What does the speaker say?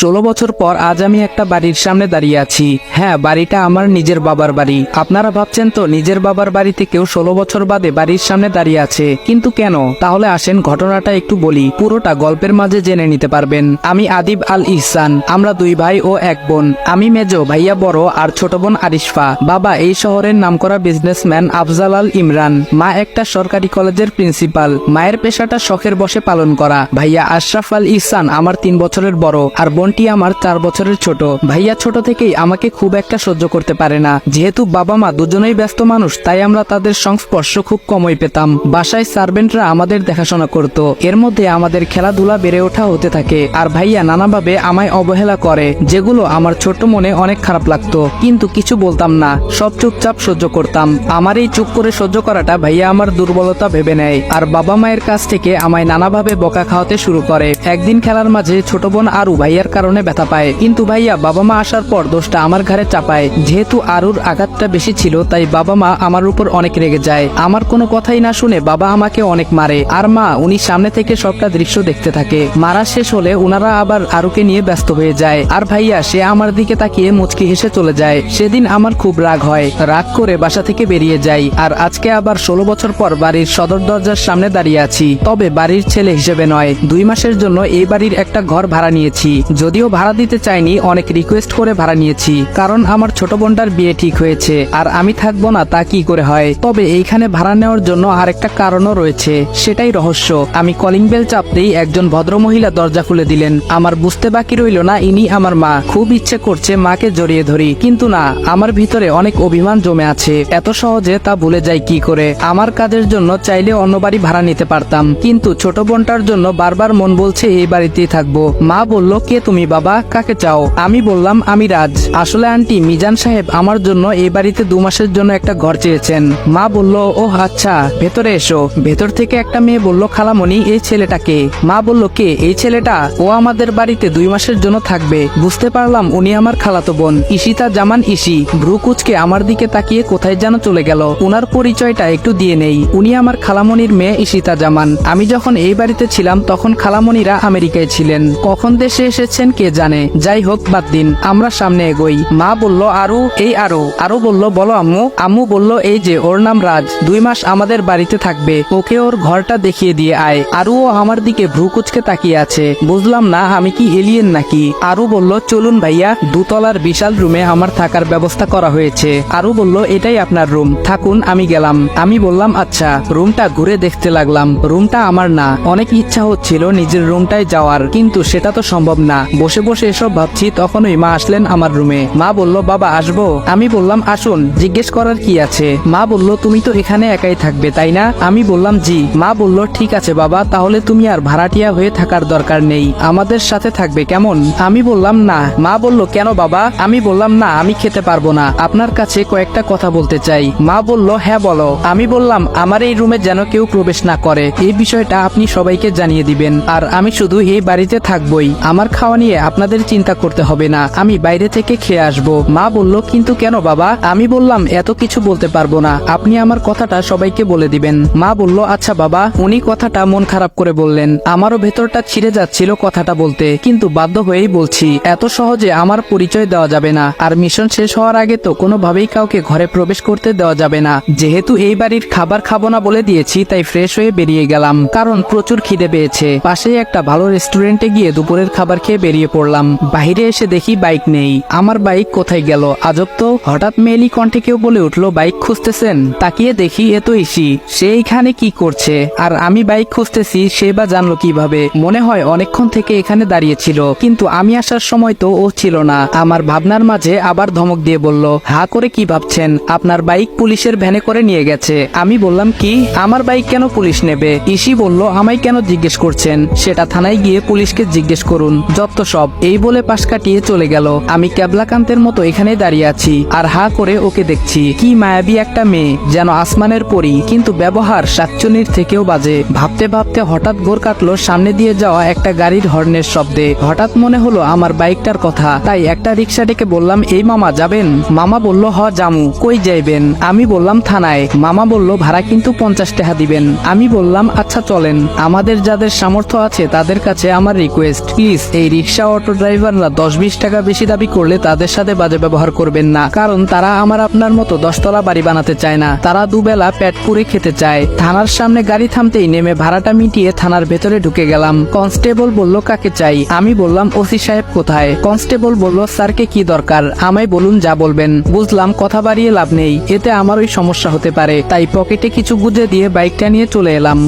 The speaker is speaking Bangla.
16 বছর পর আজ আমি একটা বাড়ির সামনে দাঁড়িয়ে আছি। হ্যাঁ, বাড়িটা আমার নিজের বাবার বাড়ি। আপনারা ভাবছেন তো নিজের বাবার বাড়িতে কেউ 16 বছর বাদে বাড়ির সামনে দাঁড়িয়ে আছে, কিন্তু কেন? তাহলে আসেন ঘটনাটা একটু বলি, পুরোটা গল্পের মাঝে জেনে নিতে পারবেন। আমি আদিব আল ইহসান, আমরা দুই ভাই ও এক বোন। আমি মেজো, ভাইয়া বড় আর ছোট বোন আরিশফা। বাবা এই শহরের নামকরা বিজনেসম্যান আফজাল আল ইমরান। মা একটা সরকারি কলেজের প্রিন্সিপাল। মায়ের পেশাটা শখের বশে পালন করা। ভাইয়া আশরাফ আল ইহসান আমার 3 বছরের বড় আর বোনটি আমার 4 বছরের ছোট। ভাইয়া ছোট থেকেই আমাকে খুব একটা সহ্য করতে পারে না। যেহেতু বাবা মা দুজনেই ব্যস্ত মানুষ, তাই আমরা তাদের সংস্পর্শ খুব কমই পেতাম। বাসায় সার্ভেন্টরা আমাদের দেখাশোনা করত। এর মধ্যে আমাদের খেলাধুলা বেড়ে ওঠা হতে থাকে। আর ভাইয়া নানাভাবে আমায় অবহেলা করে, যেগুলো আমার ছোট মনে অনেক খারাপ লাগতো, কিন্তু কিছু বলতাম না, সব চুপচাপ সহ্য করতাম। আমার এই চুপ করে সহ্য করাটা ভাইয়া আমার দুর্বলতা ভেবে নেয় আর বাবা মায়ের কাছ থেকে আমায় নানাভাবে বকা খাওয়াতে শুরু করে। একদিন খেলার মাঝে ছোট বোন আরু ভাইয়ার কারণে ব্যথা পায়, কিন্তু ভাইয়া বাবা মা আসার পর দোষটা আমার ঘাড়ে চাপায়। যেহেতু আরুর আঘাতটা বেশি ছিল, তাই বাবা মা আমার উপর অনেক রেগে যায়। আমার কোনো কথাই না শুনে বাবা আমাকে অনেক মারে, আর মা উনি সামনে থেকে সবটা দৃশ্য দেখতে থাকে। মারা শেষ হলে উনারা আবার আরুকে নিয়ে ব্যস্ত হয়ে যায়, আর ভাইয়া সে আমার দিকে তাকিয়ে মুচকি হেসে চলে যায়। সেদিন আমার খুব রাগ হয়, রাগ করে বাসা থেকে বেরিয়ে যাই। আর আজকে আবার 16 বছর পর বাড়ির সদর দরজার সামনে দাঁড়িয়ে আছি, তবে বাড়ির ছেলে হিসেবে নয়। 2 মাসের জন্য এই বাড়ির একটা ঘর ভাড়া নিয়েছি। যদিও ভাড়া দিতে চাইনি, অনেক রিকোয়েস্ট করে ভাড়া নিয়েছি, কারণ আমার ছোট বোনটার বিয়ে ঠিক হয়েছে আর আমি থাকবো না তা কি করে হয়। তবে এইখানে ভাড়া নেওয়ার জন্য আরেকটা কারণও রয়েছে, সেটাই রহস্য। আমি কলিং বেল চাপতেই একজন ভদ্রমহিলা দরজা খুলে দিলেন। আমার বুঝতে বাকি রইল না ইনি আমার মা। খুব ইচ্ছে করছে মাকে জড়িয়ে ধরি, কিন্তু না, আমার ভিতরে অনেক অভিমান জমে আছে। এত সহজে তা ভুলে যাই কি করে? আমার কাজের জন্য চাইলে অন্য বাড়ি ভাড়া নিতে পারতাম, কিন্তু ছোট বোনটার জন্য বারবার মন বলছে এই বাড়িতেই থাকবো। মা বলল, কে তুমি বাবা, কাকে চাও? আমি বললাম, আমি রাজ। আসলে আন্টি, মিজান সাহেব আমার জন্য এই বাড়িতে 2 মাসের জন্য একটা ঘর চেয়েছেন। মা বলল, ও আচ্ছা, ভেতরে এসো। ভেতর থেকে একটা মেয়ে বলল, খালামণি এই ছেলেটাকে। মা বলল, কে এই ছেলেটা? ও আমাদের বাড়িতে 2 মাসের জন্য থাকবে। বুঝতে পারলাম উনি আমার খালাতো বোন, ঈশিতা জামান ঈশি। ভ্রু কুচকে আমার দিকে তাকিয়ে কোথায় যেন চলে গেল। উনার পরিচয়টা একটু দিয়ে নেই, উনি আমার খালামণির মেয়ে ঈশিতা জামান। আমি যখন এই বাড়িতে ছিলাম তখন খালামণিরা আমেরিকায় ছিলেন, কখন দেশে এসেছেন কে জানে। যাই হোক, বাদ দিন, আমরা সামনে এগোই। মা বলল, আরু, এই আরু বলল, বলো আম্মু। আম্মু বলল, এই যে ওর নাম রাজ, 2 মাস আমাদের বাড়িতে থাকবে, ওকে ওর ঘরটা দেখিয়ে দিয়ে আয়। আরুও আমার দিকে ভ্রু কুচকে তাকিয়ে আছে। বুঝলাম না আমি কি এলিয়েন নাকি। আরু বলল, চলুন ভাইয়া, 2 তলার বিশাল রুমে আমার থাকার ব্যবস্থা করা হয়েছে। আরু বলল, এটাই আপনার রুম, থাকুন, আমি গেলাম। আমি বললাম, আচ্ছা। রুমটা ঘুরে দেখতে লাগলাম। রুমটা আমার না। অনেক ইচ্ছা হচ্ছিল নিজের রুমটায় যাওয়ার, কিন্তু সেটা তো সম্ভব না। বসে বসে এসব ভাবছি, তখনই মা আসলেন আমার রুমে। মা বলল, বাবা আসবো? আমি বললাম, আসুন, জিজ্ঞেস করার কি আছে? মা বলল, তুমি তো এখানে একাই থাকবে তাই না? আমি বললাম, জি। মা বলল, ঠিক আছে বাবা, তাহলে তুমি আর ভাড়াটিয়া হয়ে থাকার দরকার নেই, আমাদের সাথে থাকবে, কেমন? আমি বললাম, না। মা বলল, কেন বাবা? আমি বললাম, না, আমি খেতে পারবো না, আপনার কাছে কয়েকটা কথা বলতে চাই। মা বলল, হ্যাঁ বলো। আমি বললাম, আমার এই রুমে যেন কেউ প্রবেশ না করে, এই বিষয়টা আপনি সবাইকে জানিয়ে দিবেন। আর আমি শুধু এই বাড়িতে থাকবই, আমার খাওয়া নিয়ে আপনাদের চিন্তা করতে হবে না, আমি বাইরে থেকে খেয়ে আসবো। মা বলল, কিন্তু কেন বাবা? আমি বললাম, এত কিছু বলতে পারবো না, আপনি আমার কথাটা সবাইকে বলে দিবেন। মা বলল, আচ্ছা বাবা। উনি কথাটা মন খারাপ করে বললেন। আমারও ভেতরটা ছিঁড়ে যাচ্ছিল কথাটা বলতে, কিন্তু বাধ্য হয়েই বলছি। এত সহজে আমার পরিচয় দেওয়া যাবে না, আর মিশন শেষ হওয়ার আগে তো কোনোভাবেই কাউকে ঘরে প্রবেশ করতে দেওয়া যাবে না। যেহেতু এই বাড়ির খাবার খাবো না বলে দিয়েছি, তাই ফ্রেশ হয়ে বেরিয়ে গেলাম, কারণ প্রচুর খিদে পেয়েছে। পাশেই একটা ভালো রেস্টুরেন্টে গিয়ে দুপুরের খাবার খেয়ে বেরিয়ে পড়লাম। বাইরে এসে দেখি বাইক নেই। আমার বাইক কোথায় গেল? আজব তো। হঠাৎ মেয়েলি কণ্ঠে কেউ বলে উঠলো, বাইক খুঁজতেছেন? তাকিয়ে দেখি এ তো ঈশি। সে এইখানে কি করছে? আর আমি বাইক খুঁজতেছি, সে বা জানলো কিভাবে? মনে হয় অনেকক্ষণ থেকে এখানে দাঁড়িয়েছিল, কিন্তু আমি আসার সময় তো ও ছিল না। আমার ভাবনার মাঝে আবার ধমক দিয়ে বলল, হা করে কি ভাবছেন? আপনার বাইক পুলিশের ভ্যানে করে নিয়ে গেছে। আমি বললাম, কি? আমার বাইক কেন পুলিশ নেবে? ঈশি বলল, আমায় কেন জিজ্ঞেস করছেন? সেটা থানায় গিয়ে পুলিশকে জিজ্ঞেস করুন, যত সব। এই বলে পাশ কাটিয়ে চলে গেল। আমি ক্যাবলাকান্তের মতো এখানে দাঁড়িয়ে আছি আর হা করে ওকে দেখছি। কি মায়াবী একটা মেয়ে, যেন আসমানের পরী, কিন্তু ব্যবহার শাকচুনির থেকেও বাজে। ভাবতে ভাবতে হঠাৎ গোর কাটলো সামনে দিয়ে যাওয়া একটা গাড়ির হর্নের শব্দে। হঠাৎ মনে হলো আমার বাইকটার কথা, তাই একটা রিক্সা ডেকে বললাম, এই মামা যাবেন? মামা বলল, হ জামু। কই যাইবেন? আমি বললাম, থানায়। মামা বলল, ভাড়া কিন্তু 50 টাকা দিবেন। আমি বললাম, আচ্ছা চলেন। আমাদের যাদের সামর্থ্য আছে তাদের কাছে আমার রিকোয়েস্ট, প্লিজ এই রিক্সা রিক্সা অটো ড্রাইভাররা 10-20 টাকা বেশি দাবি করলে তাদের সাথে বাজে ব্যবহার করবেন না, কারণ তারা আমার আপনার মতো 10 তলা বাড়ি বানাতে চায় না, তারা দুবেলা পেট পুরে খেতে চায়। থানার সামনে গাড়ি থামতেই নেমে ভাড়াটা মিটিয়ে থানার ভেতরে ঢুকে গেলাম। কনস্টেবল বলল কাকে চাই, আমি বললাম ওসি সাহেব কোথায়। কনস্টেবল বলল স্যারকে কি দরকার, আমায় বলুন যা বলবেন। বুঝলাম কথা বাড়িয়ে লাভ নেই, এতে আমারই সমস্যা হতে পারে, তাই পকেটে কিছু গুজে দিয়ে বাইকটা নিয়ে চলে এলাম।